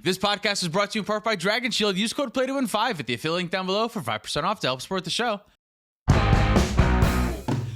This podcast is brought to you in part by Dragon Shield. Use code PLAYTOWIN5 at the affiliate link down below for 5% off to help support the show.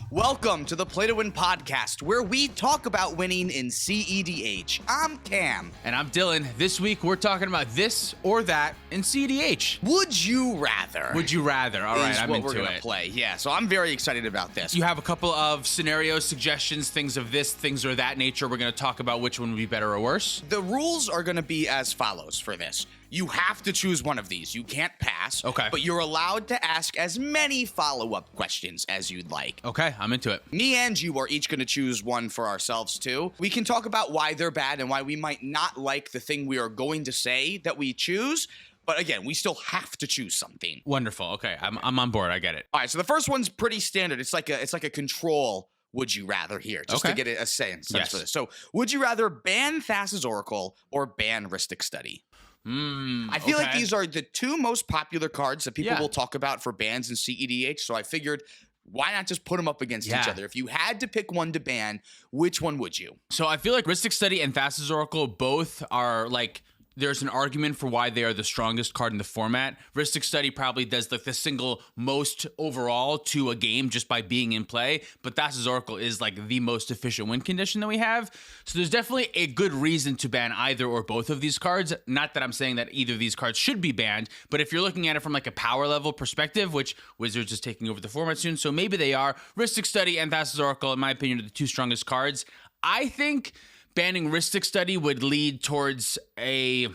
Welcome to the Play to Win podcast, where we talk about winning in cEDH. I'm Cam. And I'm Dylan. This week, we're talking about this or that in cEDH. Would you rather? Would you rather? All right, I'm what into we're gonna it. play. Yeah, so I'm very excited about this. You have a couple of scenarios, suggestions, things of this, things or that nature. We're going to talk about which one would be better or worse. The rules are going to be as follows for this. You have to choose one of these. You can't pass. Okay. But you're allowed to ask as many follow-up questions as you'd like. Okay, I'm into it. Me and you are each going to choose one for ourselves, too. We can talk about why they're bad and why we might not like the thing we are going to say that we choose. But again, we still have to choose something. Wonderful. Okay, I'm on board. I get it. All right, so the first one's pretty standard. It's like a control would you rather here, just Okay. to get a sense Yes. for this. So would you rather ban Thassa's Oracle or ban Rhystic Study? I feel like these are the two most popular cards that people will talk about for bans in cEDH, so I figured, why not just put them up against each other? If you had to pick one to ban, which one would you? So I feel like Rhystic Study and Thassa's Oracle both are like, there's an argument for why they are the strongest card in the format. Rhystic Study probably does like the single most overall to a game just by being in play, but Thassa's Oracle is like the most efficient win condition that we have. So there's definitely a good reason to ban either or both of these cards. Not that I'm saying that either of these cards should be banned, but if you're looking at it from like a power level perspective, which Wizards is taking over the format soon, so maybe they are, Rhystic Study and Thassa's Oracle, in my opinion, are the two strongest cards. I think banning Rhystic Study would lead towards a...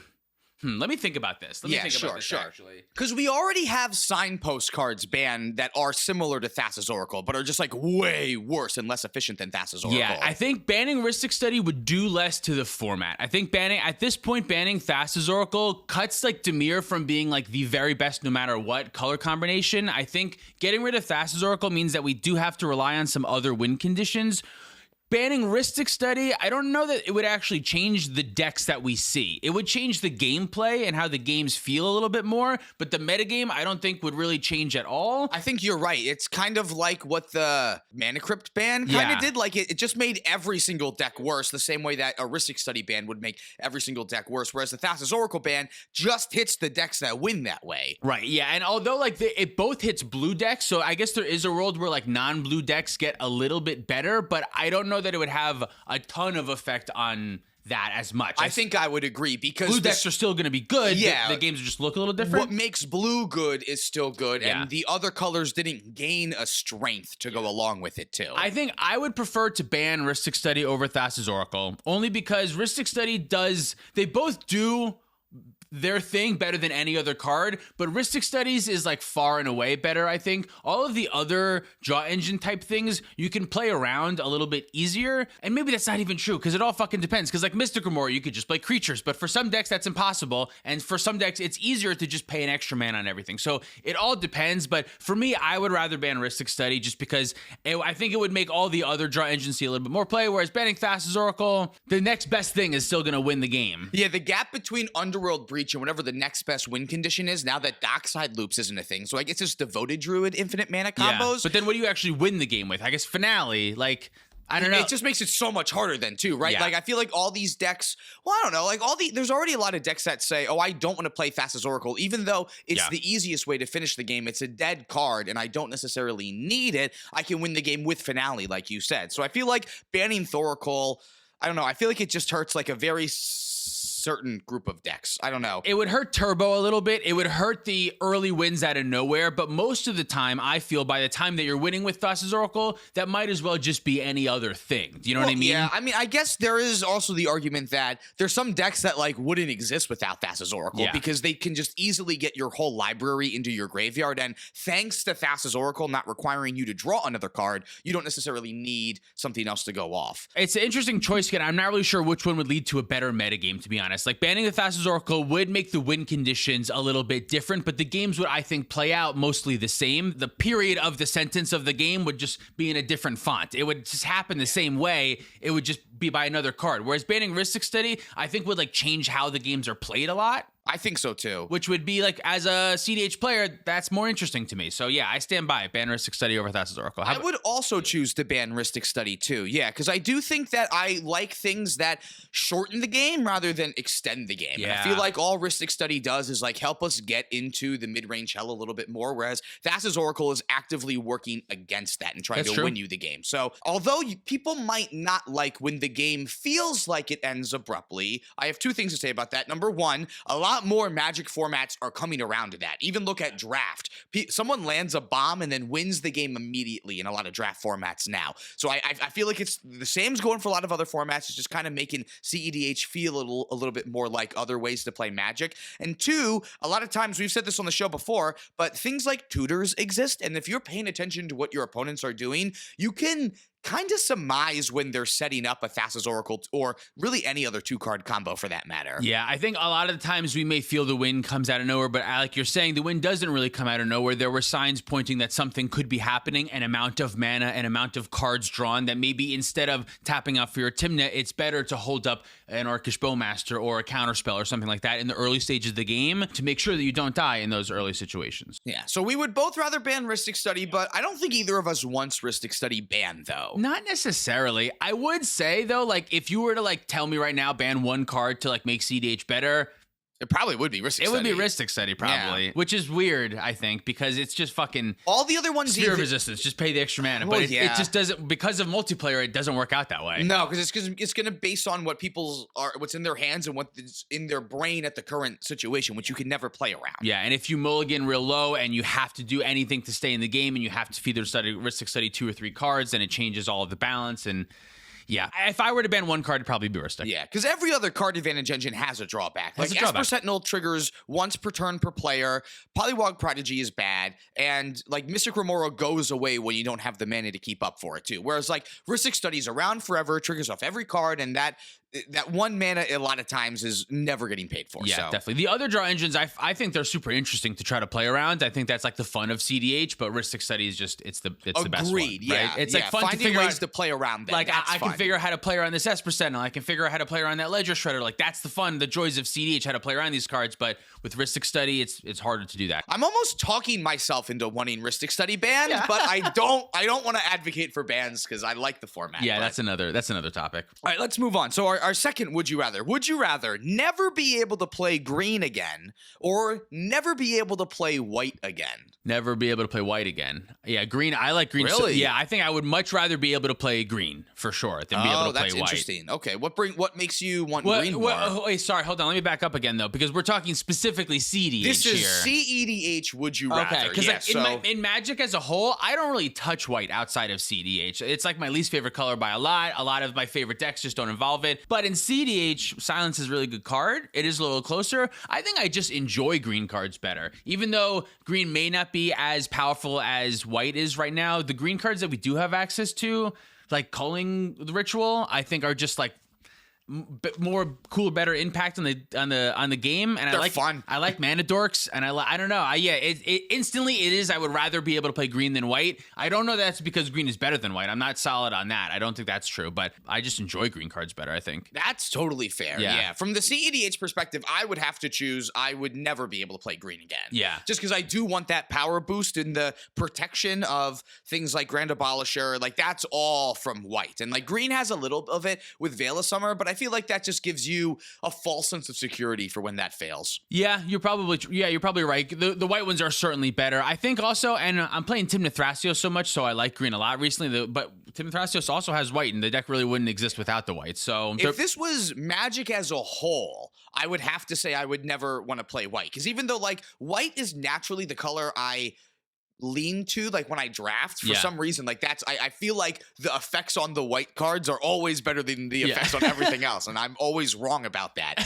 let me think about this. Actually. Because we already have signpost cards banned that are similar to Thassa's Oracle, but are just like way worse and less efficient than Thassa's Oracle. Yeah, I think banning Rhystic Study would do less to the format. I think banning Thassa's Oracle cuts like Dimir from being like the very best no matter what color combination. I think getting rid of Thassa's Oracle means that we do have to rely on some other win conditions. Banning Rhystic Study, I don't know that it would actually change the decks that we see. It would change the gameplay and how the games feel a little bit more, but the metagame I don't think would really change at all. I think you're right. It's kind of like what the Mana Crypt ban kind of did. Like it just made every single deck worse, the same way that a Rhystic Study ban would make every single deck worse, whereas the Thassa's Oracle ban just hits the decks that win that way. Right, yeah, and although like it both hits blue decks, so I guess there is a world where like non-blue decks get a little bit better, but I don't know that it would have a ton of effect on that as much. I think I would agree because blue decks are still going to be good. Yeah, the games just look a little different. What makes blue good is still good, and the other colors didn't gain a strength to go along with it too. I think I would prefer to ban Rhystic Study over Thassa's Oracle, only because Rhystic Study they both do their thing better than any other card, but Rhystic Studies is like far and away better, I think. All of the other draw engine type things, you can play around a little bit easier, and maybe that's not even true, because it all fucking depends, because like Mystic Armor, you could just play creatures, but for some decks, that's impossible, and for some decks, it's easier to just pay an extra mana on everything, so it all depends, but for me, I would rather ban Rhystic Study, just because I think it would make all the other draw engines see a little bit more play, whereas banning Thassa's Oracle, the next best thing is still going to win the game. Yeah, the gap between Underworld Breach and whatever the next best win condition is, now that Dockside Loops isn't a thing. So I guess it's Devoted Druid infinite mana combos. Yeah, but then what do you actually win the game with? I guess Finale, like, I don't know. It just makes it so much harder then too, right? Yeah. Like I feel like all these decks, well, I don't know, like there's already a lot of decks that say, oh, I don't want to play Thassa's Oracle, even though it's the easiest way to finish the game. It's a dead card and I don't necessarily need it. I can win the game with Finale, like you said. So I feel like banning Thoracle, I don't know, I feel like it just hurts like a very certain group of decks. I don't know. It would hurt Turbo a little bit. It would hurt the early wins out of nowhere, but most of the time, I feel by the time that you're winning with Thassa's Oracle, that might as well just be any other thing. Do you know what I mean? Yeah, I mean, I guess there is also the argument that there's some decks that like wouldn't exist without Thassa's Oracle because they can just easily get your whole library into your graveyard, and thanks to Thassa's Oracle not requiring you to draw another card, you don't necessarily need something else to go off. It's an interesting choice, again. I'm not really sure which one would lead to a better metagame, to be honest. Like, banning the Thassa's Oracle would make the win conditions a little bit different, but the games would, I think, play out mostly the same. The period of the sentence of the game would just be in a different font. It would just happen the same way. It would just be by another card. Whereas banning Rhystic Study, I think would like change how the games are played a lot. I think so too. Which would be like, as a cEDH player, that's more interesting to me. So yeah, I stand by ban Rhystic Study over Thassa's Oracle. I would also choose to ban Rhystic Study too. Yeah, because I do think that I like things that shorten the game rather than extend the game. Yeah. And I feel like all Rhystic Study does is like help us get into the mid-range hell a little bit more, whereas Thassa's Oracle is actively working against that and trying to win you the game. So although people might not like when the game feels like it ends abruptly, I have two things to say about that. Number one, a lot more Magic formats are coming around to that. Even look at draft. Someone lands a bomb and then wins the game immediately in a lot of draft formats now. So I feel like it's the same's going for a lot of other formats. It's just kind of making cEDH feel a little bit more like other ways to play Magic. And two, a lot of times, we've said this on the show before, but things like tutors exist. And if you're paying attention to what your opponents are doing, you can kind of surmise when they're setting up a Thassa's Oracle or really any other 2-card combo for that matter. Yeah, I think a lot of the times we may feel the win comes out of nowhere, but like you're saying, the win doesn't really come out of nowhere. There were signs pointing that something could be happening, an amount of mana, an amount of cards drawn, that maybe instead of tapping out for your Tymna, it's better to hold up an Orcish Bowmaster or a Counterspell or something like that in the early stages of the game to make sure that you don't die in those early situations. Yeah, so we would both rather ban Rhystic Study, but I don't think either of us wants Rhystic Study banned, though. Not necessarily. I would say, though, like, if you were to, like, tell me right now, ban one card to, like, make cEDH better, it probably would be Rhystic Study. It would be Rhystic Study, probably. Yeah. Which is weird, I think, because it's just fucking... all the other ones... Sphere of Resistance. Just pay the extra mana. Well, but it just doesn't... because of multiplayer, it doesn't work out that way. No, because it's going to base on what what's in their hands and what's in their brain at the current situation, which you can never play around. Yeah, and if you mulligan real low and you have to do anything to stay in the game and you have to feed their Rhystic Study 2 or 3 cards, then it changes all of the balance and... yeah, if I were to ban one card, it'd probably be Rhystic. Yeah, because every other card advantage engine has a drawback. Like Esper Sentinel triggers once per turn per player. Polywog Prodigy is bad, and like Mystic Remora goes away when you don't have the mana to keep up for it too. Whereas like Rhystic Study's around forever, triggers off every card, and that one mana a lot of times is never getting paid for. Yeah, definitely. The other draw engines, I think they're super interesting to try to play around. I think that's like the fun of cEDH, but Rhystic Study is just it's the best one. Agreed. Yeah, right? It's like fun finding to figure ways out, to play around them. Like I can figure out how to play around this Esper Sentinel. I can figure out how to play around that Ledger Shredder. Like that's the fun, the joys of cEDH, how to play around these cards. But with Rhystic Study, it's harder to do that. I'm almost talking myself into wanting Rhystic Study banned, but I don't want to advocate for bans because I like the format. Yeah, that's another topic. All right, let's move on. So our second would you rather never be able to play green again or never be able to play white again? Never be able to play white again. Yeah, green. I like green. Really? So, yeah, I think I would much rather be able to play green for sure than be able to play white. That's interesting. Okay, what makes you want green more? Wait, sorry, hold on. Let me back up again though, because we're talking specifically cEDH. This is here. cEDH. Would you rather? Okay, because in Magic as a whole, I don't really touch white outside of cEDH. It's like my least favorite color by a lot. A lot of my favorite decks just don't involve it. But in cEDH, Silence is a really good card. It is a little closer. I think I just enjoy green cards better, even though green may not be as powerful as white is right now. The green cards that we do have access to, like Culling the Ritual, I think are just like more cool, better impact on the game, and they're fun. I like Mana Dorks, and I don't know. Instantly it is. I would rather be able to play green than white. I don't know that's because green is better than white. I'm not solid on that. I don't think that's true, but I just enjoy green cards better. I think that's totally fair. Yeah. From the cEDH perspective, I would have to choose. I would never be able to play green again. Yeah, just because I do want that power boost and the protection of things like Grand Abolisher. Like that's all from white, and like green has a little of it with Veil of Summer, but I feel like that just gives you a false sense of security for when that fails. Yeah, you're probably right. The white ones are certainly better. I think also, and I'm playing Tymna Thrasios so much, so I like green a lot recently. But Tymna Thrasios also has white, and the deck really wouldn't exist without the white. So if this was Magic as a whole, I would have to say I would never want to play white, because even though like white is naturally the color I lean to, like when I draft for some reason, like that's I feel like the effects on the white cards are always better than the effects on everything else, and I'm always wrong about that.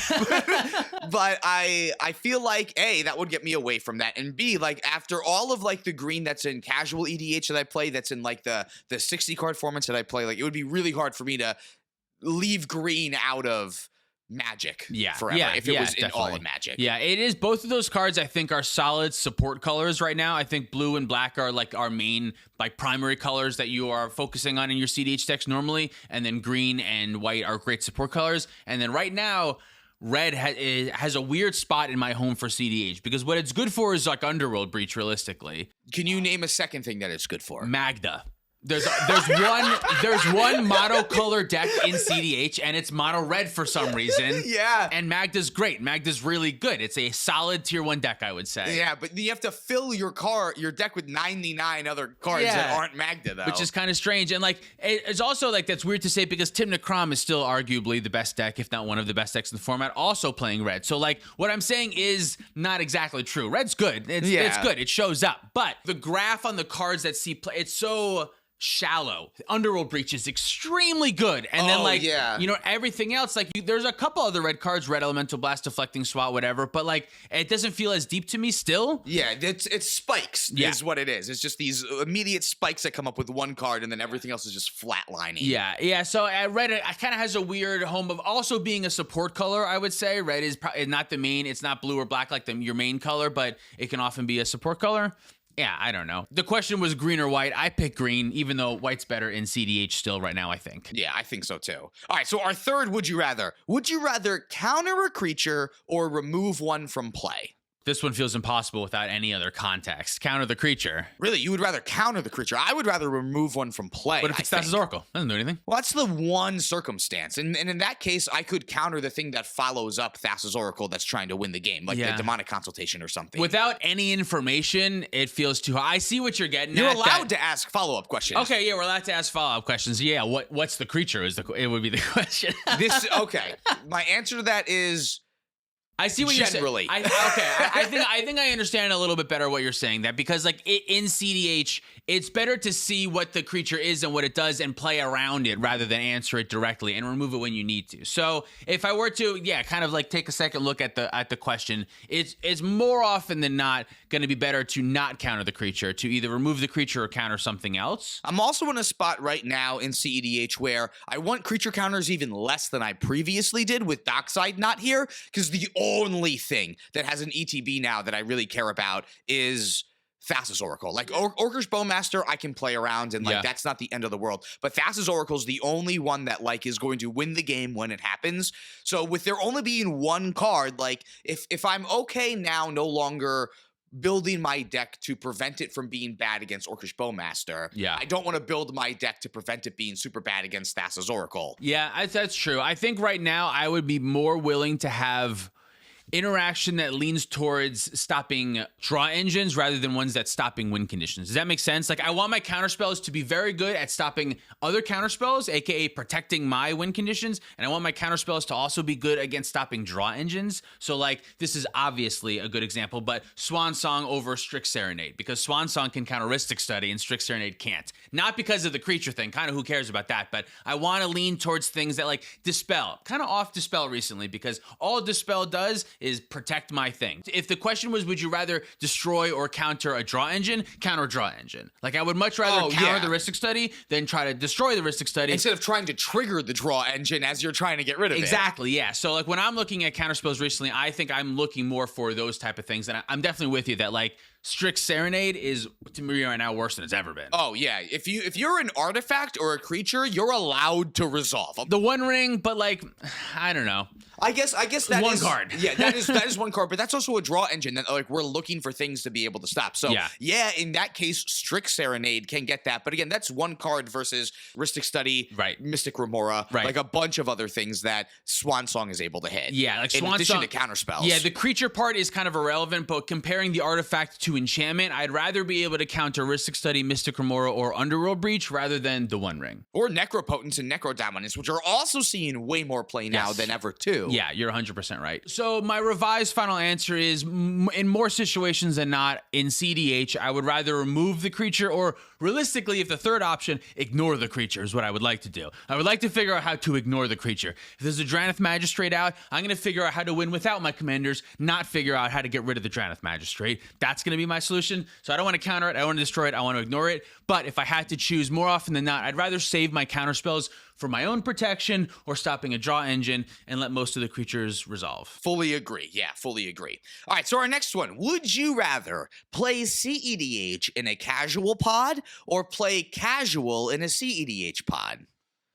But I feel like A, that would get me away from that, and B, like after all of like the green that's in casual EDH that I play, that's in like the 60 card formats that I play, like it would be really hard for me to leave green out of Magic forever if it was in all of Magic. Yeah, it is. Both of those cards I think are solid support colors right now. I think blue and black are like our main like primary colors that you are focusing on in your cEDH decks normally, and then green and white are great support colors. And then right now red has a weird spot in my home for cEDH because what it's good for is like Underworld Breach, realistically. Can you name a second thing that it's good for? Magda. There's one mono color deck in cEDH and it's mono red for some reason. Yeah. And Magda's great. Magda's really good. It's a solid tier 1 deck, I would say. Yeah, but you have to fill your deck with 99 other cards that aren't Magda, though. Which is kind of strange. And like it's also like that's weird to say because Tim Necrom is still arguably the best deck, if not one of the best decks in the format, also playing red. So like what I'm saying is not exactly true. Red's good. It's good. It shows up. But the graph on the cards that see play, it's so shallow. Underworld Breach is extremely good. And then you know, everything else, like there's a couple other red cards, Red Elemental Blast, Deflecting Swat, whatever, but like it doesn't feel as deep to me still. Yeah, it's spikes is what it is. It's just these immediate spikes that come up with one card and then everything else is just flatlining. Yeah. So I read it kind of has a weird home of also being a support color, I would say. Red is not the main, it's not blue or black like your main color, but it can often be a support color. Yeah, I don't know. The question was green or white. I picked green, even though white's better in cEDH still right now, I think. Yeah, I think so too. All right, so our third would you rather. Would you rather counter a creature or remove one from play? This one feels impossible without any other context. Counter the creature. Really? You would rather counter the creature? I would rather remove one from play. What if it's Thassa's Oracle? Doesn't do anything. Well, that's the one circumstance. And in that case, I could counter the thing that follows up Thassa's Oracle that's trying to win the game, like the Demonic Consultation or something. Without any information, it feels too high. I see what you're getting You're at. allowed to ask follow-up questions. Okay, yeah, we're allowed to ask follow-up questions. Yeah, what's the creature it would be the question. Okay. My answer to that is I see what generally. You're saying. I think I understand a little bit better what you're saying, that because like in cEDH, it's better to see what the creature is and what it does and play around it rather than answer it directly and remove it when you need to. So if I were to, kind of like take a second look at the question, it's more often than not going to be better to not counter the creature, to either remove the creature or counter something else. I'm also in a spot right now in cEDH where I want creature counters even less than I previously did with Dockside not here, because the only thing that has an ETB now that I really care about is Thassa's Oracle. Like Orcish Bowmaster, I can play around and that's not the end of the world. But Thassa's Oracle is the only one that like is going to win the game when it happens. So with there only being one card, like if I'm okay now no longer building my deck to prevent it from being bad against Orcish Bowmaster, I don't want to build my deck to prevent it being super bad against Thassa's Oracle. Yeah, that's true. I think right now I would be more willing to have interaction that leans towards stopping draw engines rather than ones that stopping win conditions. Does that make sense? Like I want my counterspells to be very good at stopping other counterspells, aka protecting my win conditions, and I want my counterspells to also be good against stopping draw engines. So like this is obviously a good example, but Swan Song over Strict Serenade, because Swan Song can counter Rhystic Study and Strict Serenade can't. Not because of the creature thing, kind of who cares about that, but I want to lean towards things that like Dispel. Kind of off Dispel recently because all Dispel does is protect my thing. If the question was, would you rather destroy or counter a draw engine? Counter draw engine. Like I would much rather counter the Rhystic Study than try to destroy the Rhystic Study. Instead of trying to trigger the draw engine as you're trying to get rid of it. Exactly, yeah. So like when I'm looking at counterspells recently, I think I'm looking more for those type of things. And I'm definitely with you that like Strict Serenade is, to me right now, worse than it's ever been. Oh, yeah. If you're an artifact or a creature, you're allowed to resolve. The One Ring, but like, I don't know. I guess that one is card. Yeah, that is one card, but that's also a draw engine that like we're looking for things to be able to stop. So yeah, in that case, Strict Serenade can get that. But again, that's one card versus Rhystic Study, Mystic Remora, like a bunch of other things that Swan Song is able to hit. Yeah, like Swan Song. In addition to counter spells. Yeah, the creature part is kind of irrelevant, but comparing the artifact to enchantment, I'd rather be able to counter Rhystic Study, Mystic Remora, or Underworld Breach rather than the One Ring. Or Necropotence and Necrodominance, which are also seeing way more play now than ever too. Yeah, you're 100% right. So my revised final answer is, in more situations than not, in cEDH, I would rather remove the creature, or realistically, if the third option, ignore the creature is what I would like to do. I would like to figure out how to ignore the creature. If there's a Drannith Magistrate out, I'm going to figure out how to win without my commanders, not figure out how to get rid of the Drannith Magistrate. That's going to be my solution. So I don't want to counter it, I don't want to destroy it, I want to ignore it. But if I had to choose, more often than not, I'd rather save my counter spells for my own protection or stopping a draw engine and let most of the creatures resolve. Fully agree. Yeah, fully agree. All right, so our next one. Would you rather play cEDH in a casual pod or play casual in a cEDH pod?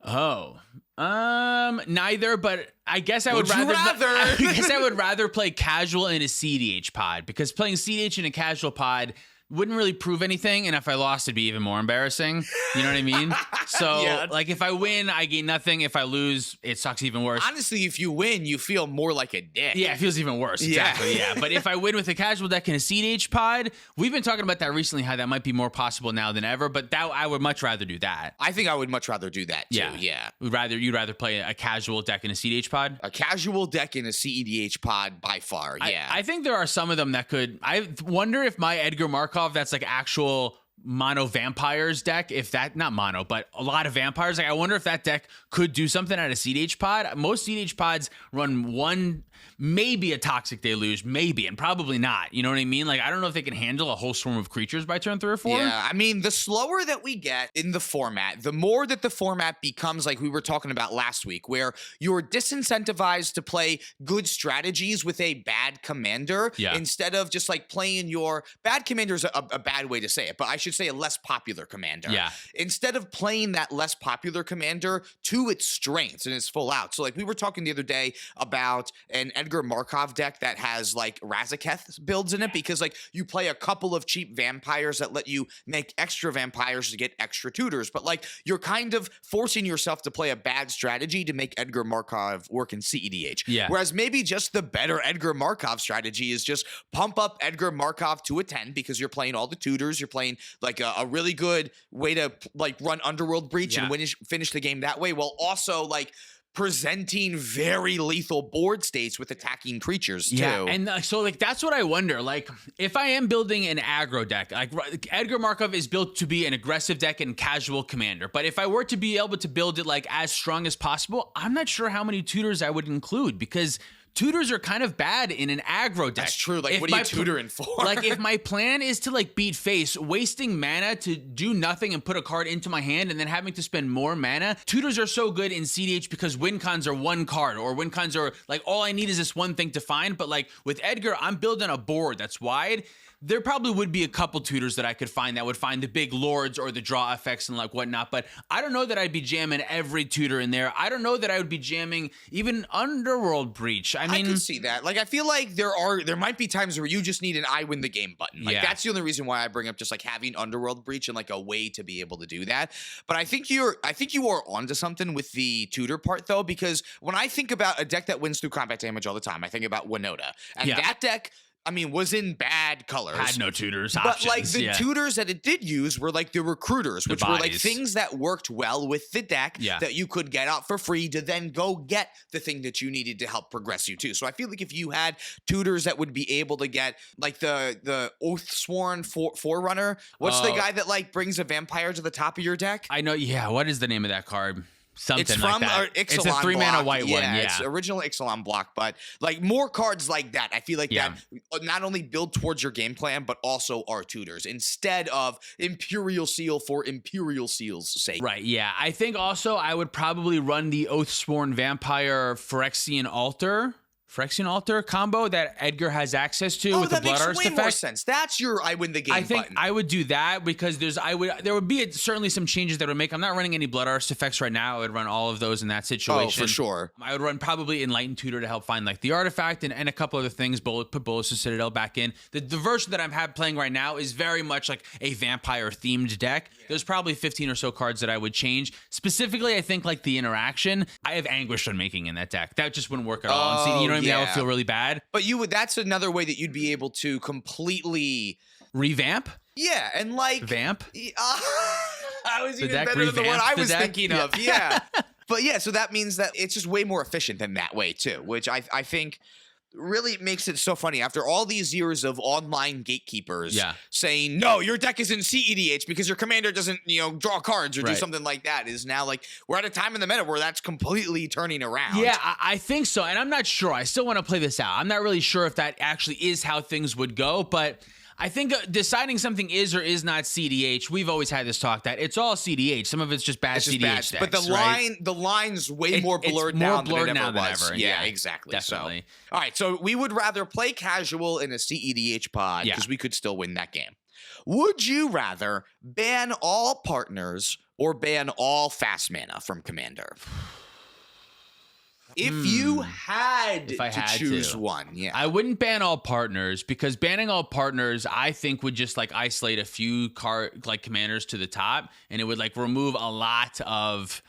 Oh, neither, but I guess I would Would you rather? I guess I would rather play casual in a cEDH pod, because playing cEDH in a casual pod wouldn't really prove anything, and if I lost, it'd be even more embarrassing. You know what I mean? So, Yeah. like, if I win, I gain nothing. If I lose, it sucks even worse. Honestly, if you win, you feel more like a dick. Yeah, it feels even worse. Exactly. Yeah. But if I win with a casual deck and a cEDH pod, we've been talking about that recently, how that might be more possible now than ever. But that I would much rather do that. I think I would much rather do that too. Yeah. You'd rather play a casual deck in a cEDH pod? A casual deck in a cEDH pod by far. Yeah. I think there are some of them that could. I wonder if my Edgar Markov, that's like actual mono vampires deck, if that, not mono, but a lot of vampires, like I wonder if that deck could do something at a cEDH pod. Most cEDH pods run one, maybe a Toxic Deluge, maybe, and probably not. You know what I mean? Like, I don't know if they can handle a whole swarm of creatures by turn 3 or 4. Yeah, I mean, the slower that we get in the format, the more that the format becomes like we were talking about last week, where you're disincentivized to play good strategies with a bad commander instead of just like playing your bad commander is a bad way to say it, but I should say a less popular commander. Yeah. Instead of playing that less popular commander to its strengths and its full out. So like we were talking the other day about an Edgar Markov deck that has like Razaketh builds in it, because like you play a couple of cheap vampires that let you make extra vampires to get extra tutors, but like you're kind of forcing yourself to play a bad strategy to make Edgar Markov work in cEDH. Yeah. Whereas maybe just the better Edgar Markov strategy is just pump up Edgar Markov to a 10 because you're playing all the tutors, you're playing like a really good way to like run Underworld Breach and finish the game that way, while also like presenting very lethal board states with attacking creatures too. Yeah, and so like that's what I wonder. Like if I am building an aggro deck, like Edgar Markov is built to be an aggressive deck and casual commander, but if I were to be able to build it like as strong as possible, I'm not sure how many tutors I would include, because tutors are kind of bad in an aggro deck. That's true. Like, what are you tutoring for? Like, if my plan is to, like, beat face, wasting mana to do nothing and put a card into my hand and then having to spend more mana, tutors are so good in cEDH because win cons are one card, or win cons are, like, all I need is this one thing to find. But, like, with Edgar, I'm building a board that's wide. There probably would be a couple tutors that I could find that would find the big lords or the draw effects and like whatnot, but I don't know that I'd be jamming every tutor in there. I don't know that I would be jamming even Underworld Breach. I mean, I can see that. Like, I feel like there might be times where you just need an I win the game button. Like, that's the only reason why I bring up just like having Underworld Breach and like a way to be able to do that. But I think you are onto something with the tutor part though, because when I think about a deck that wins through combat damage all the time, I think about Winota, and that deck, I mean, was in bad colors. Had no tutors. But options, like the tutors that it did use were like the recruiters, which were like things that worked well with the deck that you could get out for free to then go get the thing that you needed to help progress you too. So I feel like if you had tutors that would be able to get like the Oathsworn Forerunner, what's the guy that like brings a vampire to the top of your deck? I know. Yeah. What is the name of that card? Something it's from like that. Ixalan it's a 3-mana white one. Yeah, it's original Ixalan block, but like more cards like that. I feel like that not only build towards your game plan, but also are tutors instead of Imperial Seal for Imperial Seal's sake. Right. Yeah. I think also I would probably run the Oathsworn Vampire Phyrexian Altar combo that Edgar has access to with the Blood Artist effect. More sense. That's your I win the game. I think button. I would do that because there would be certainly some changes that would make. I'm not running any Blood Artist effects right now. I would run all of those in that situation. Oh, for sure. I would run probably Enlightened Tutor to help find like the artifact and a couple other things. Put Bolas' Citadel back in. The version that I'm playing right now is very much like a vampire themed deck. Yeah. There's probably 15 or so cards that I would change. Specifically, I think like the interaction. I have Anguish on making in that deck. That just wouldn't work at all. You know what I mean? That would feel really bad. But that's another way that you'd be able to completely revamp. Yeah, and like vamp. I was even better than the one I was thinking of. Yeah. But yeah, so that means that it's just way more efficient than that way too, which I think really makes it so funny after all these years of online gatekeepers saying, no, your deck is in cEDH because your commander doesn't, draw cards or do something like that, is now like we're at a time in the meta where that's completely turning around. Yeah, I think so. And I'm not sure. I still want to play this out. I'm not really sure if that actually is how things would go, but I think deciding something is or is not cEDH, we've always had this talk that it's all cEDH. Some of it's just bad cEDH decks. But the line's way more blurred now than it ever was. Yeah, exactly. Definitely. So, all right, so we would rather play casual in a cEDH pod because we could still win that game. Would you rather ban all partners or ban all fast mana from Commander? If you had If I to had choose to. one, yeah. I wouldn't ban all partners because banning all partners, I think, would just like isolate a few commanders to the top, and it would like remove a lot of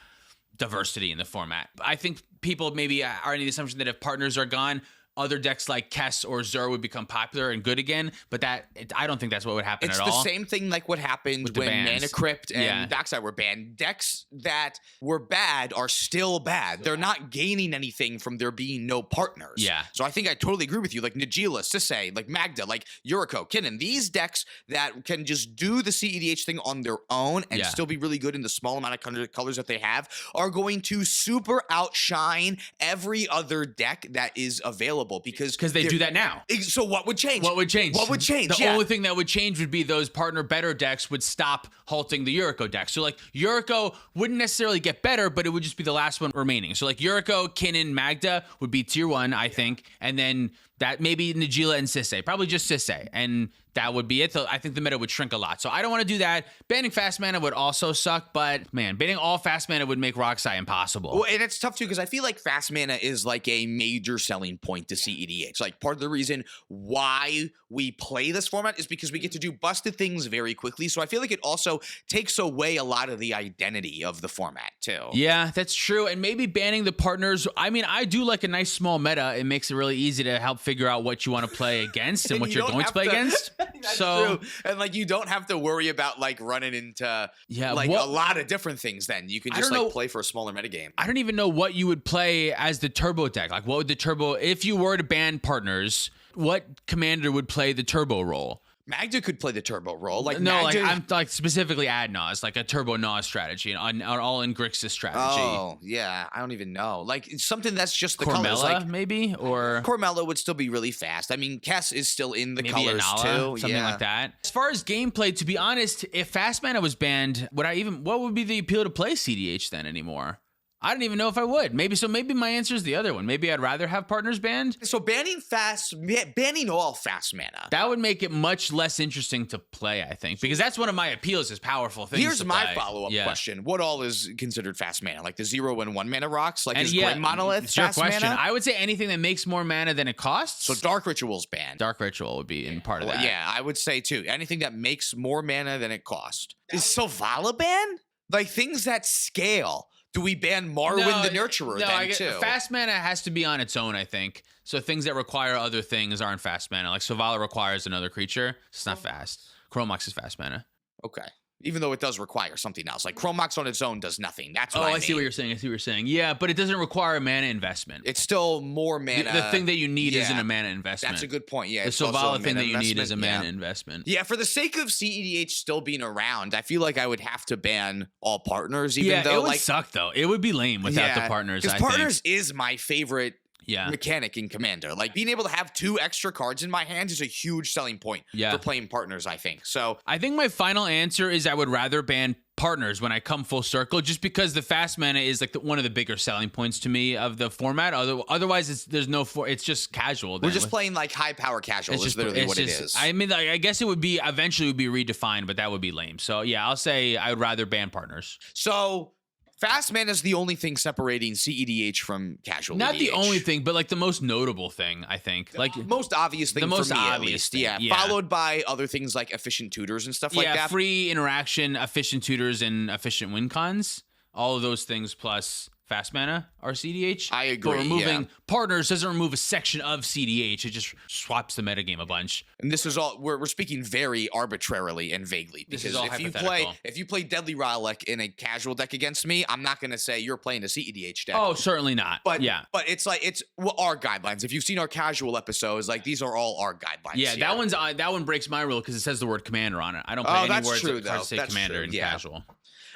diversity in the format. I think people maybe are under the assumption that if partners are gone, other decks like Kess or Zur would become popular and good again, but I don't think that's what would happen It's at the all. same thing like what happened With the when bans. Mana Crypt and Yeah. Dockside were banned. Decks that were bad are still bad. They're not gaining anything from there being no partners. Yeah. So I think I totally agree with you. Like Nagila, Sisay, like Magda, like Yuriko, Kinnan. These decks that can just do the cEDH thing on their own and Yeah. still be really good in the small amount of colors that they have are going to super outshine every other deck that is available because They do that now. So what would change? What would change? What would change? The only thing that would change would be those partner better decks would stop halting the Yuriko deck. So like Yuriko wouldn't necessarily get better, but it would just be the last one remaining. So like Yuriko, Kinnan, Magda would be tier 1, I think, and then that maybe Nagila and Sisay, probably just Sisay, and that would be it. So I think the meta would shrink a lot. So I don't want to do that. Banning fast mana would also suck, but man, banning all fast mana would make Roxai impossible. Well, and it's tough too because I feel like fast mana is like a major selling point to cEDH. Like part of the reason why we play this format is because we get to do busted things very quickly. So I feel like it also takes away a lot of the identity of the format too. Yeah, that's true. And maybe banning the partners. I mean, I do like a nice small meta. It makes it really easy to help figure out what you want to play against and what you you're don't going to have play to- against. That's So true. And like you don't have to worry about like running into like what- a lot of different things then. You can I just don't like know- play for a smaller metagame. I don't even know what you would play as the turbo deck. Like, what would the turbo, if you were to ban partners, what commander would play the turbo role? Magda could play the turbo role. Like No, Magda, like I'm like specifically Adnaz, like a turbo Nas strategy, an all in Grixis strategy. Oh, yeah. I don't even know. Like it's something that's just the colors. Cormella, Like maybe, or Cormella would still be really fast. I mean, Kess is still in the maybe colors Anala, too. something yeah. like that. As far as gameplay, to be honest, if fast mana was banned, what would be the appeal to play cEDH then anymore? I don't even know if I would. Maybe my answer is the other one. Maybe I'd rather have partners banned. So banning all fast mana. That would make it much less interesting to play, I think, because that's one of my appeals is powerful things. Here's to my play. follow-up Yeah. question. What all is considered fast mana? Like the 0 and 1 mana rocks? Like And is yeah, Grim Monolith it's your fast question. mana? I would say anything that makes more mana than it costs. So Dark Ritual's banned. Dark Ritual would be in part of Well, that. yeah, I would say too. Anything that makes more mana than it costs. Is Selvala banned? Like things that scale. Do we ban Marwyn the Nurturer no, then too? Fast mana has to be on its own, I think. So things that require other things aren't fast mana. Like Selvala requires another creature. It's not fast. Chromox is fast mana. Okay. Even though it does require something else. Like Chromox on its own does nothing. That's what Oh, I I see mean. what you're saying. I see what you're saying. Yeah, but it doesn't require a mana investment. It's still more The, mana. the thing that you need yeah, isn't a mana investment. That's a good point. Yeah. The it's also a Selvala thing mana that you need is a investment, mana yeah. investment. Yeah, for the sake of cEDH still being around, I feel like I would have to ban all partners, even though it would like suck though. It would be lame without the partners. Because I think. partners is my favorite Yeah. mechanic in Commander. Like being able to have 2 extra cards in my hand is a huge selling point Yeah. for playing partners, I think. So I think my final answer is I would rather ban partners when I come full circle, just because the fast mana is like one of the bigger selling points to me of the format. Otherwise, it's just casual. we're just playing like high power casual is literally what it is. I mean, like, I guess it would be eventually would be redefined, but that would be lame. So yeah, I'll say I would rather ban partners. So fast mana is the only thing separating cEDH from casual Not the EDH. only thing, but like the most notable thing, I think. Like most obvious thing the most for me, at obvious least. thing, Yeah. yeah. Followed by other things like efficient tutors and stuff like that. free interaction, efficient tutors, and efficient win cons. All of those things plus fast mana are cEDH. I agree, But removing yeah. partners doesn't remove a section of cEDH. It just swaps the metagame a bunch. And this is all we're speaking very arbitrarily and vaguely This because is all hypothetical. if you play Deadly Relic in a casual deck against me, I'm not going to say you're playing a cEDH deck. Oh, certainly not. But yeah. but it's like it's our guidelines. If you've seen our casual episodes, like these are all our guidelines. Yeah, here. that one breaks my rule because it says the word commander on it. I don't play Oh, any that's words true, that hard though. to say That's commander true, in yeah. casual.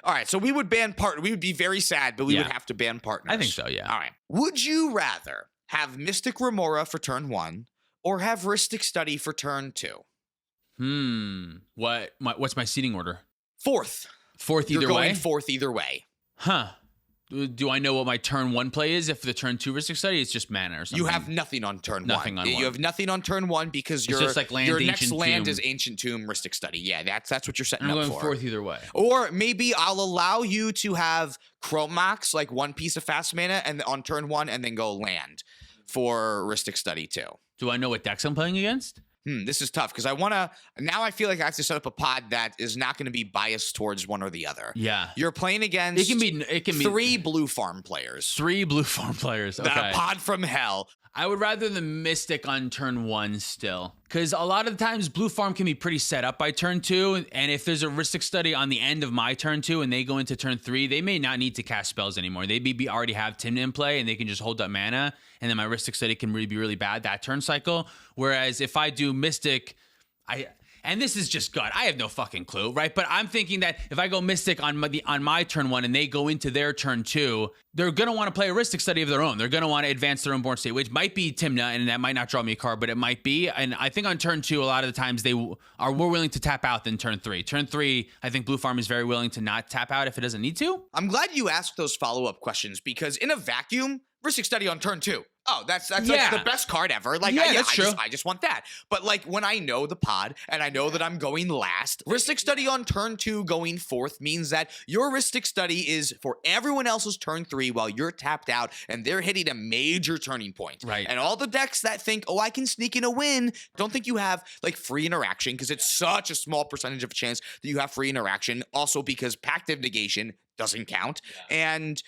All right, so we would ban we would be very sad, but we Yeah. would have to ban partners. I think so, yeah. All right. Would you rather have Mystic Remora for turn 1 or have Rhystic Study for turn 2? What's my seating order? Fourth. Fourth You're either going way? fourth either way. Huh. Do I know what my turn 1 play is? If the turn 2 Rhystic Study, it's just mana or something. You have nothing on turn 1. Nothing on 1. You have nothing on turn 1 because your just like land, your next Ancient land Tomb. is Ancient Tomb, Rhystic Study. Yeah, that's what you're setting I'm up going for. 4th either way. Or maybe I'll allow you to have Chrome Mox, like 1 piece of fast mana, and on turn 1, and then go land for Rhystic Study too. Do I know what decks I'm playing against? This is tough because now I feel like I have to set up a pod that is not going to be biased towards one or the other. Yeah. You're playing against It can be 3 blue farm players. 3 blue farm players. Okay. The pod from hell. I would rather the Mystic on turn 1 still. Because a lot of the times blue farm can be pretty set up by turn 2. And if there's a Rhystic Study on the end of my turn 2 and they go into turn 3, they may not need to cast spells anymore. They maybe already have Timna in play and they can just hold up mana. And then my Rhystic Study can really be really bad that turn cycle. Whereas if I do Mystic, and this is just gut. I have no fucking clue, right? But I'm thinking that if I go Mystic on my turn 1 and they go into their turn 2, they're going to want to play a Rhystic Study of their own. They're going to want to advance their own Born State, which might be Timna, and that might not draw me a card, but it might be. And I think on turn 2, a lot of the times they are more willing to tap out than turn 3. Turn 3, I think Blue Farm is very willing to not tap out if it doesn't need to. I'm glad you asked those follow-up questions because in a vacuum, Rhystic Study on turn 2. Oh, that's like the best card ever. Like, that's true. I just want that. But like when I know the pod and I know that I'm going last, Rhystic Study on turn 2 going 4th means that your Rhystic Study is for everyone else's turn 3 while you're tapped out and they're hitting a major turning point. Right. And all the decks that think, oh, I can sneak in a win, don't think you have like free interaction because it's such a small percentage of a chance that you have free interaction. Also because Pactive Negation doesn't count. And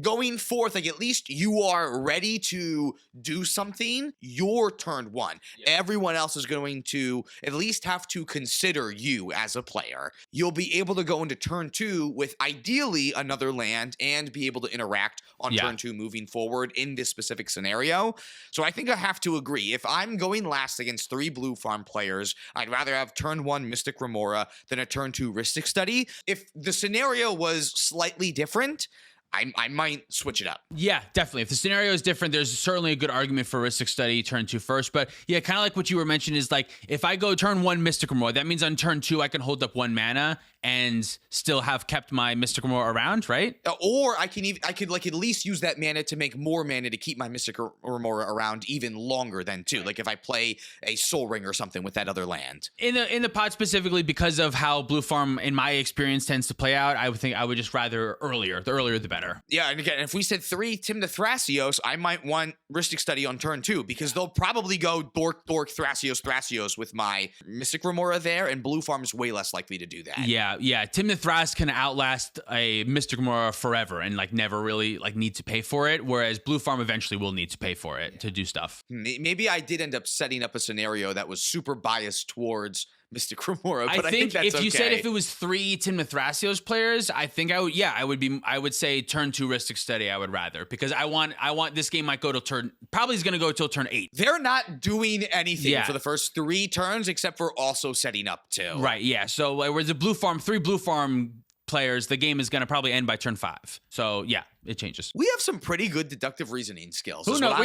going 4th, like at least you are ready to do something. Your turn 1. Yeah. Everyone else is going to at least have to consider you as a player. You'll be able to go into turn 2 with ideally another land and be able to interact on turn 2 moving forward in this specific scenario. So I think I have to agree. If I'm going last against 3 blue farm players, I'd rather have turn 1 Mystic Remora than a turn 2 Rhystic Study. If the scenario was slightly different, I might switch it up. Yeah, definitely. If the scenario is different, there's certainly a good argument for Rhystic Study turn 2 first. But yeah, kind of like what you were mentioning is like, if I go turn 1 Mystic Remora, that means on turn 2, I can hold up 1 mana and still have kept my Mystic Remora around, right? Or I could like at least use that mana to make more mana to keep my Mystic Remora around even longer than 2. Like if I play a Soul Ring or something with that other land. In the pod specifically, because of how Blue Farm, in my experience, tends to play out, I would think I would just rather earlier. The earlier, the better. Yeah, and again, if we said 3 Timna Thrasios, I might want Rhystic Study on turn 2 because they'll probably go Dork, Thrasios with my Mystic Remora there, and Blue Farm is way less likely to do that. Yeah. Timna Thras can outlast a Mystic Remora forever and like never really like need to pay for it, whereas Blue Farm eventually will need to pay for it to do stuff. Maybe I did end up setting up a scenario that was super biased towards Mystic Remora, but I think that's if you okay. said if it was 3 Timna Thrasios players, I think I would say turn 2 Rhystic Study I would rather, because I want this game might go till probably is going to go till turn 8. They're not doing anything for the first 3 turns except for also setting up 2. Right, yeah. So whereas the 3 Blue Farm players, the game is going to probably end by turn 5. So yeah, it changes. We have some pretty good deductive reasoning skills. Who knows?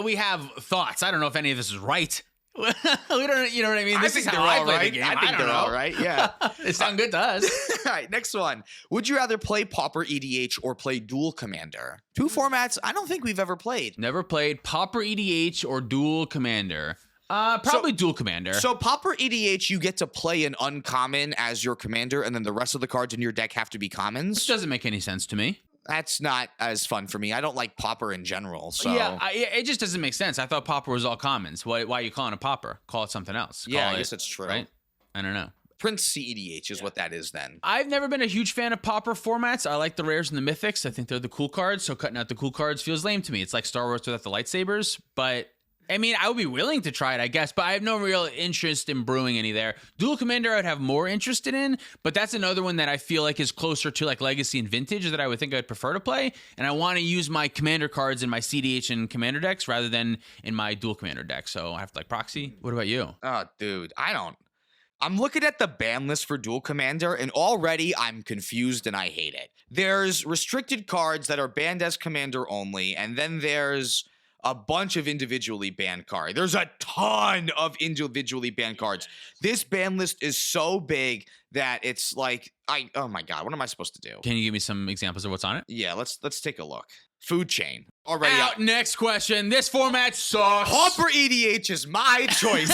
We have thoughts. I don't know if any of this is right. We don't, you know what I mean? I think they're all right. I think they're all right. Yeah. They sound good to us. All right, next one. Would you rather play Pauper EDH or play Dual Commander? 2 formats I don't think we've ever played. Never played Pauper EDH or Dual Commander. Probably Dual Commander. So Pauper EDH, you get to play an uncommon as your commander, and then the rest of the cards in your deck have to be commons. Which doesn't make any sense to me. That's not as fun for me. I don't like Pauper in general. So yeah, it just doesn't make sense. I thought Pauper was all commons. Why are you calling it Pauper? Call it something else. I guess that's true. Right? I don't know. Prince cEDH is what that is then. I've never been a huge fan of Pauper formats. I like the rares and the mythics. I think they're the cool cards. So cutting out the cool cards feels lame to me. It's like Star Wars without the lightsabers. But I mean, I would be willing to try it, I guess, but I have no real interest in brewing any there. Dual Commander I would have more interest in, but that's another one that I feel like is closer to like Legacy and Vintage that I would think I'd prefer to play. And I want to use my Commander cards in my cEDH and Commander decks rather than in my Dual Commander deck. So I have to like proxy. What about you? Oh, dude, I'm looking at the ban list for Dual Commander, and already I'm confused and I hate it. There's restricted cards that are banned as Commander only, and then there's a bunch of individually banned cards. There's a ton of individually banned cards. This ban list is so big that it's like, oh my God, what am I supposed to do? Can you give me some examples of what's on it? Yeah, let's take a look. Food chain. Already out. Next question. This format sucks. Hopper EDH is my choice.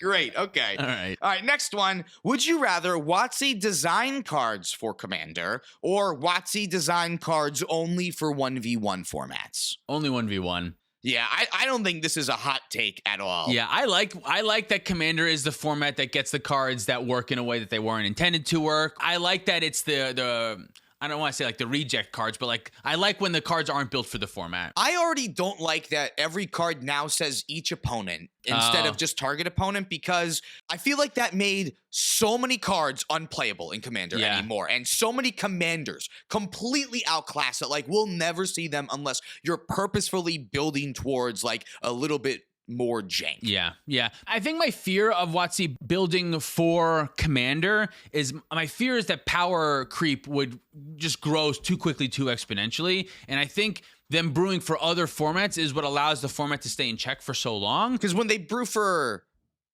Great. Okay. All right. All right. Next one. Would you rather WotC design cards for Commander or WotC design cards only for 1v1 formats? Only 1v1. Yeah, I don't think this is a hot take at all. Yeah, I like that Commander is the format that gets the cards that work in a way that they weren't intended to work. I like that it's the I don't want to say like the reject cards, but like I like when the cards aren't built for the format. I already don't like that every card now says each opponent instead of just target opponent, because I feel like that made so many cards unplayable in Commander anymore, and so many commanders completely outclass it. Like we'll never see them unless you're purposefully building towards like a little bit more jank. Yeah. I think my fear of WotC building for Commander is that power creep would just grow too quickly, too exponentially. And I think them brewing for other formats is what allows the format to stay in check for so long. Because when they brew for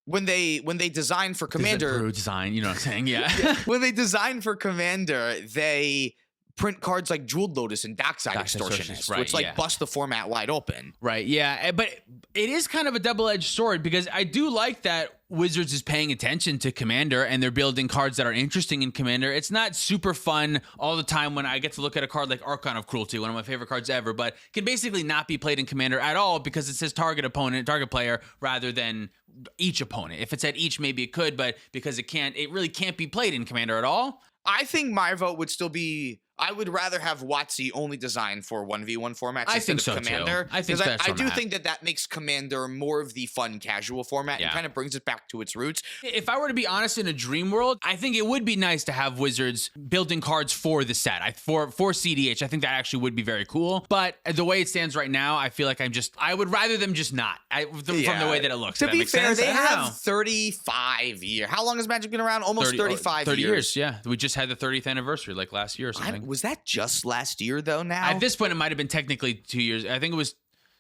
when they design for Commander, brew design, you know what I'm saying? Yeah. When they design for Commander, they print cards like Jeweled Lotus and Dockside Extortionist, right, which bust the format wide open. Right, yeah. But it is kind of a double-edged sword, because I do like that Wizards is paying attention to Commander and they're building cards that are interesting in Commander. It's not super fun all the time when I get to look at a card like Archon of Cruelty, one of my favorite cards ever, but can basically not be played in Commander at all because it says target opponent, target player, rather than each opponent. If it said each, maybe it could, but because it really can't be played in Commander at all. I think my vote would still be, I would rather have WotC only designed for 1v1 formats instead of Commander. I think so. I do think that makes Commander more of the fun casual format and kind of brings it back to its roots. If I were to be honest, in a dream world, I think it would be nice to have Wizards building cards for the set. For cEDH, I think that actually would be very cool. But the way it stands right now, I feel like I would rather them just not, from the way that it looks. To be fair, they have know. 35 years. How long has Magic been around? Almost 35 30 years. Yeah. We just had the 30th anniversary like last year or something. Was that just last year though now? At this point, it might have been technically 2 years. I think it was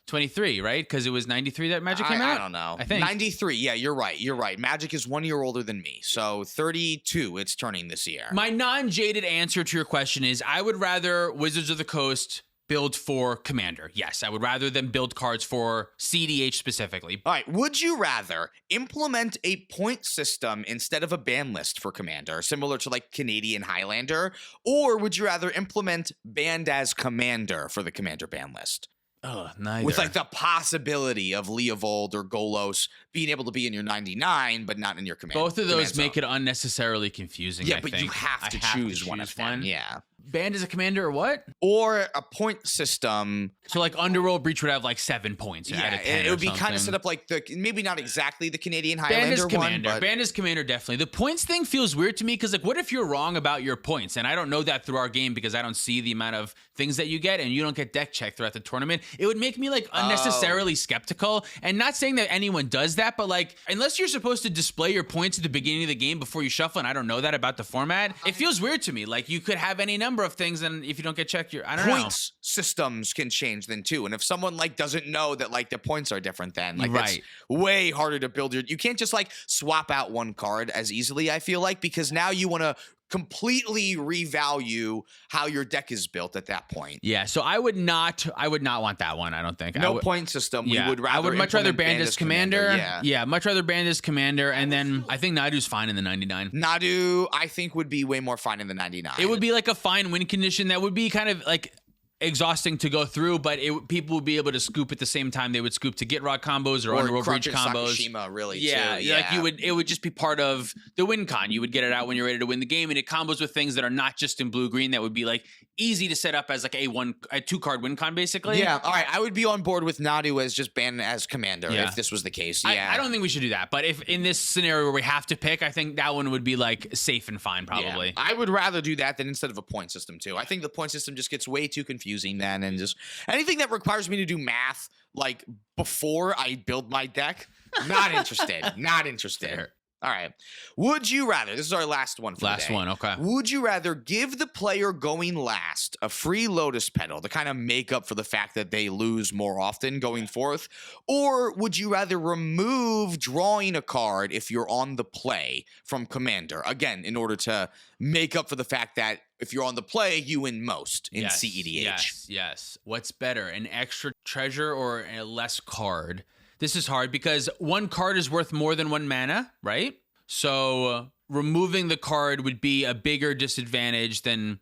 23, right? Because it was 93 that Magic came out? I don't know. I think. 93. Yeah, you're right. Magic is 1 year older than me. So 32 it's turning this year. My non-jaded answer to your question is I would rather Wizards of the Coast build for Commander. Yes, I would rather them build cards for cEDH specifically. All right, would you rather implement a point system instead of a ban list for Commander, similar to like Canadian Highlander, or would you rather implement banned as Commander for the Commander ban list? Oh, neither. With like the possibility of Leovold or Golos being able to be in your 99, but not in your command. Both of those make it unnecessarily confusing. Yeah, but you have to choose one of them. Yeah. Banned as a commander or what? Or a point system. So like Underworld Breach would have like 7 points. Yeah, out of 10 it would be something. kind of set up like maybe not exactly the Canadian Highlander Banned as commander. one. But Banned as commander, definitely. The points thing feels weird to me because like what if you're wrong about your points? And I don't know that through our game because I don't see the amount of things that you get and you don't get deck checked throughout the tournament. It would make me like unnecessarily skeptical. And not saying that anyone does that, but like unless you're supposed to display your points at the beginning of the game before you shuffle, and I don't know that about the format, it feels weird to me. Like you could have any number of things and if you don't get checked, I don't know. Points systems can change then too. And if someone like doesn't know that like the points are different then, like that's way harder to build you can't just like swap out one card as easily, I feel like, because now you want to completely revalue how your deck is built at that point. Yeah, so I would not want that one, I don't think. No point system. Yeah, we would rather I would much rather banned as commander. Yeah, much rather banned as commander, and then I think Nadu's fine in the 99. Nadu, I think, would be way more fine in the 99. It would be like a fine win condition that would be kind of like exhausting to go through, but people would be able to scoop at the same time they would scoop to get Rod combos or Underworld Breach combos. Sakashima, really, yeah, too. Like it would just be part of the win con. You would get it out when you're ready to win the game, and it combos with things that are not just in blue green that would be like easy to set up as like a 2-card win con basically. Yeah, all right, I would be on board with Nadu as just banned as commander if this was the case. Yeah, I don't think we should do that, but if in this scenario where we have to pick, I think that one would be like safe and fine probably. Yeah. I would rather do that than instead of a point system too. I think the point system just gets way too confusing then, and just anything that requires me to do math like before I build my deck, not interested. Not interested. Fair. All right. Would you rather, this is our last one for Last today. one, okay. Would you rather give the player going last a free Lotus Petal to kind of make up for the fact that they lose more often going forth? Or would you rather remove drawing a card if you're on the play from Commander? Again, in order to make up for the fact that if you're on the play, you win most in cEDH. Yes. What's better, an extra treasure or a less card? This is hard because one card is worth more than 1 mana, right? So removing the card would be a bigger disadvantage than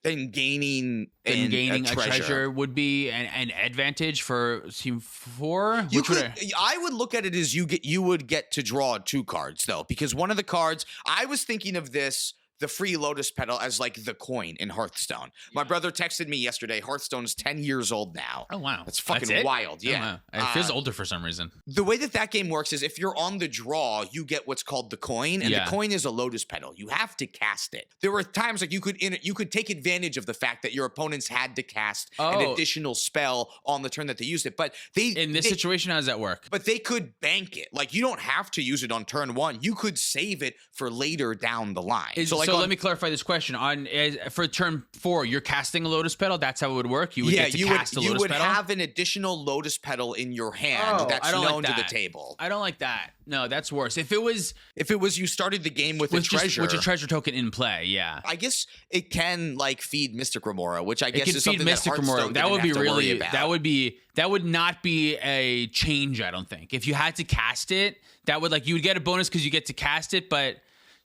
gaining a treasure would be an advantage for Team 4. I would look at it as you would get to draw 2 cards though, because one of the cards I was thinking of this. The free Lotus Petal as like the coin in Hearthstone. My brother texted me yesterday. Hearthstone's 10 years old now. Oh, wow. That's fucking wild. Yeah. Oh, wow. It feels older for some reason. The way that game works is if you're on the draw, you get what's called the coin, and the coin is a Lotus Petal. You have to cast it. There were times like you could take advantage of the fact that your opponents had to cast an additional spell on the turn that they used it. But in this situation, how does that work? But they could bank it. Like you don't have to use it on turn 1. You could save it for later down the line. So let me clarify this question. For turn 4, you're casting a Lotus Petal. That's how it would work. You would get to cast a Lotus Petal. You would have an additional Lotus Petal in your hand that's known to the table. I don't like that. No, that's worse. If it was you started the game with a treasure, with a treasure token in play, yeah. I guess it can like feed Mystic Remora, which I guess is something Mystic that Hearthstone that would be really that would not be a change. I don't think if you had to cast it, that would you would get a bonus because you get to cast it, but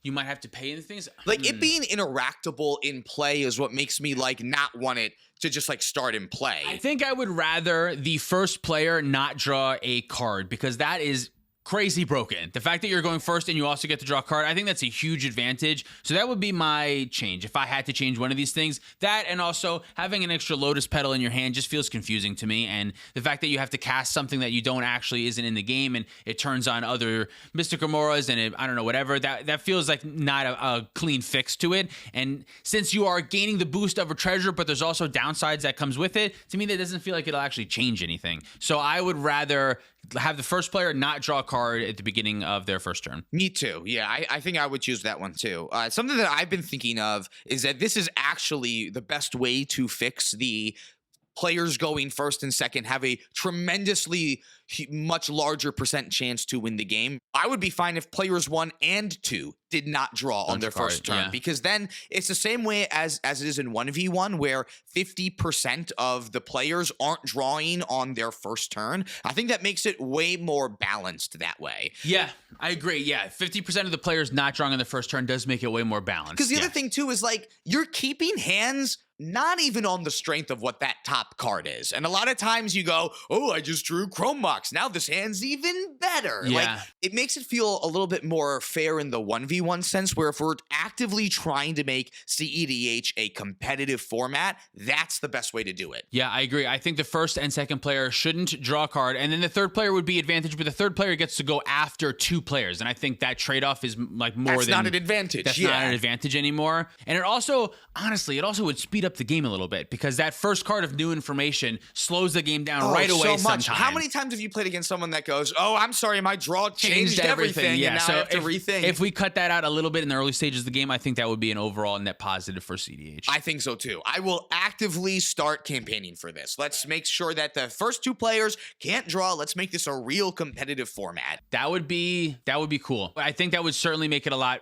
you might have to pay in things. Like it being interactable in play is what makes me not want it to just start in play. I think I would rather the first player not draw a card because that is crazy broken. The fact that you're going first and you also get to draw a card, I think that's a huge advantage. So that would be my change. If I had to change one of these things, that and also having an extra Lotus Petal in your hand just feels confusing to me. And the fact that you have to cast something that you don't actually isn't in the game and it turns on other Mystic Remoras and I don't know, whatever, that feels like not a clean fix to it. And since you are gaining the boost of a treasure, but there's also downsides that comes with it, to me, that doesn't feel like it'll actually change anything. So I would rather have the first player not draw a card at the beginning of their first turn. Me too. Yeah, I think I would choose that one too. Something that I've been thinking of is that this is actually the best way to fix the players going first and second have a tremendously much larger % chance to win the game. I would be fine if players 1 and 2 did not draw on their first turn, because then it's the same way as it is in 1v1 where 50% of the players aren't drawing on their first turn. I think that makes it way more balanced that way. Yeah, I agree. Yeah, 50% of the players not drawing on the first turn does make it way more balanced. Because the other thing too is you're keeping hands not even on the strength of what that top card is. And a lot of times you go, oh, I just drew Chrome Mox. Now this hand's even better. Yeah. It makes it feel a little bit more fair in the 1v1 sense, where if we're actively trying to make cEDH a competitive format, that's the best way to do it. Yeah, I agree. I think the first and second player shouldn't draw a card, and then the third player would be advantage, but the third player gets to go after 2 players. And I think that trade-off is more that's not an advantage. That's not an advantage anymore. And it also, honestly, would speed up the game a little bit because that first card of new information slows the game down right away. So much. How many times have you played against someone that goes, oh, I'm sorry, my draw changed everything, yeah, and now so I have to rethink? If we cut that out a little bit in the early stages of the game, I think that would be an overall net positive for cEDH. I think so too. I will actively start campaigning for this. Let's make sure that the first 2 players can't draw. Let's make this a real competitive format. That would be cool. I think that would certainly make it a lot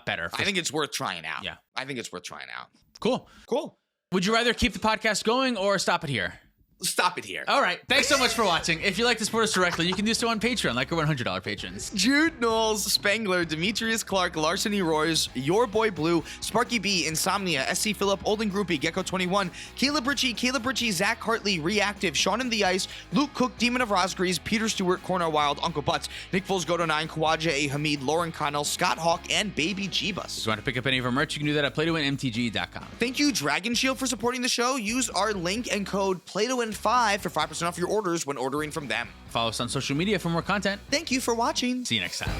better. I think it's worth trying out. Yeah. I think it's worth trying out. Cool. Would you rather keep the podcast going or stop it here? Stop it here. All right. Thanks so much for watching. If you'd like to support us directly, you can do so on Patreon, like our $100 patrons. Jude Knowles, Spangler, Demetrius Clark, Larceny Royce, Your Boy Blue, Sparky B, Insomnia, SC Phillip, Olden Groupie, Gecko21, Caleb Ritchie, Zach Hartley, Reactive, Sean in the Ice, Luke Cook, Demon of Rosgrees, Peter Stewart, Corner Wild, Uncle Butts, Nick Foles, Goto9, Kawaja A. Hamid, Lauren Connell, Scott Hawk, and Baby Jeebus. If you want to pick up any of our merch, you can do that at playtowinmtg.com. Thank you, Dragon Shield, for supporting the show. Use our link and code PlayToWin5 for 5% off your orders when ordering from them. Follow us on social media for more content. Thank you for watching. See you next time.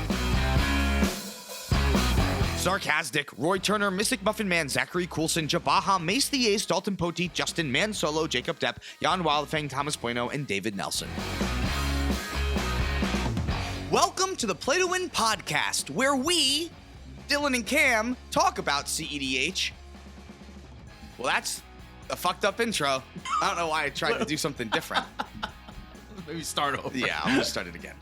Sarcastic, Roy Turner, Mystic Muffin Man, Zachary Coulson, Jabaha, Mace the Ace, Dalton Poteet, Justin Man Solo, Jacob Depp, Jan Wildfang, Thomas Bueno, and David Nelson. Welcome to the Play to Win podcast, where we, Dylan and Cam, talk about cEDH. Well, that's a fucked up intro. I don't know why I tried to do something different. Maybe start over. Yeah, I'm gonna start it again.